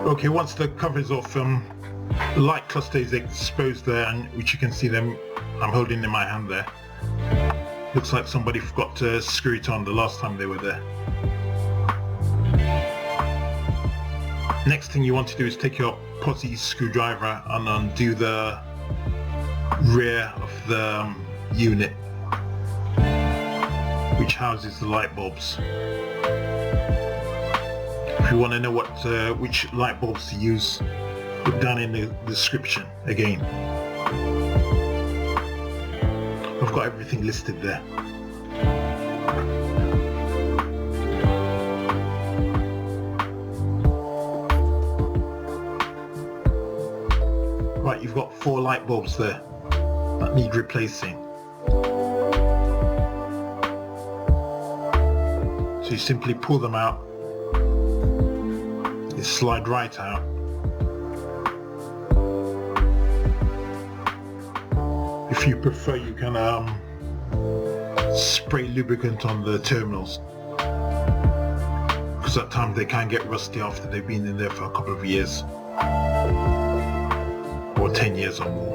Okay, once the cover is off, the light cluster is exposed there, and which you can see them. I'm holding in my hand there. Looks like somebody forgot to screw it on the last time they were there. Next thing you want to do is take your Posi screwdriver and undo the rear of the unit, which houses the light bulbs. If you want to know which light bulbs to use, look down in the description again. I've got everything listed there. Right, you've got 4 light bulbs there that need replacing. So you simply pull them out. They slide right out. If you prefer, you can spray lubricant on the terminals, because at times they can get rusty after they've been in there for a couple of years or 10 years or more.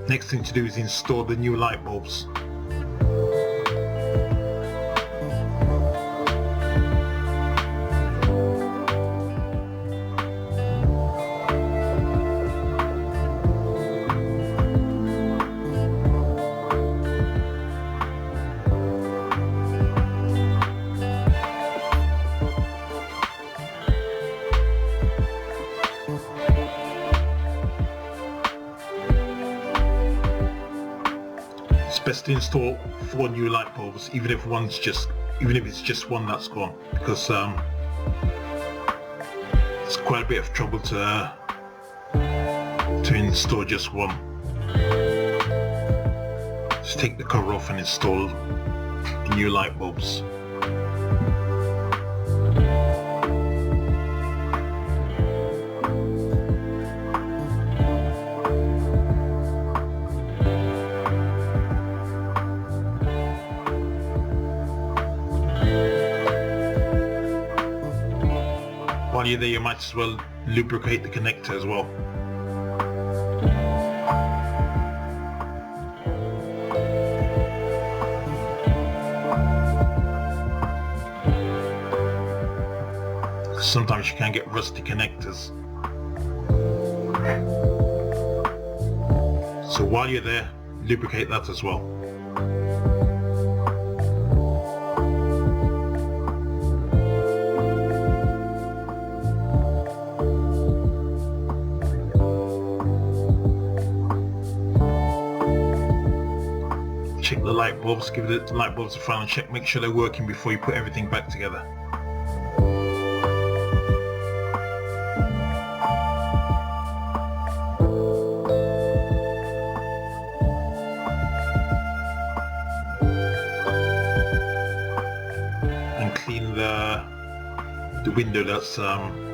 Next thing to do is install the new light bulbs. It's best to install 4 new light bulbs, even if it's just one that's gone, because it's quite a bit of trouble to install just one. Just take the cover off and install the new light bulbs. while you're there, you might as well lubricate the connector as well. Sometimes you can get rusty connectors. So while you're there, lubricate that as well. Check the light bulbs, give the light bulbs a final check, make sure they're working before you put everything back together. And clean the window that's on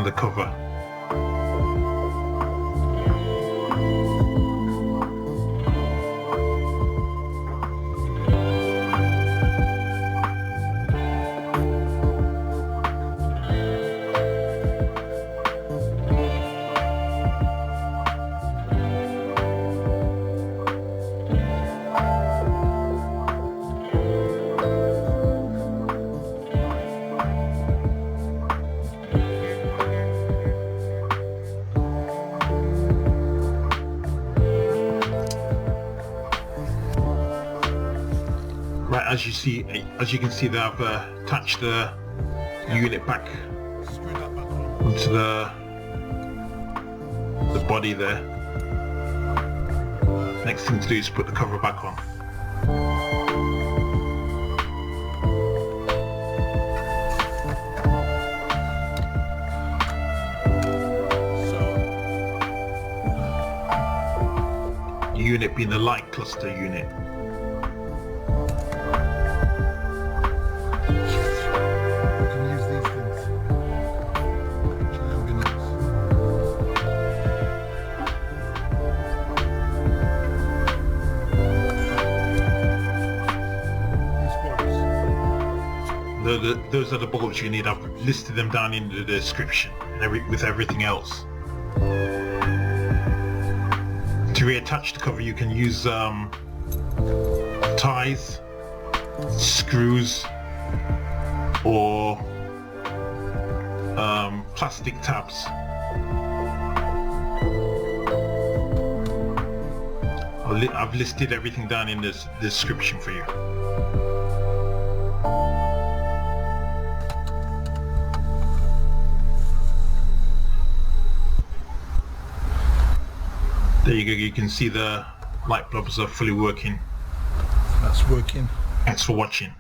the cover. Right, as you can see, that I've attached the unit back onto the body there. Next thing to do is put the cover back on. The unit being the light cluster unit. Those are the bulbs you need. I've listed them down in the description with everything else. To reattach the cover, you can use ties, screws, or plastic tabs. I've listed everything down in the description for you. There you go, you can see the light bulbs are fully working. That's working. Thanks for watching.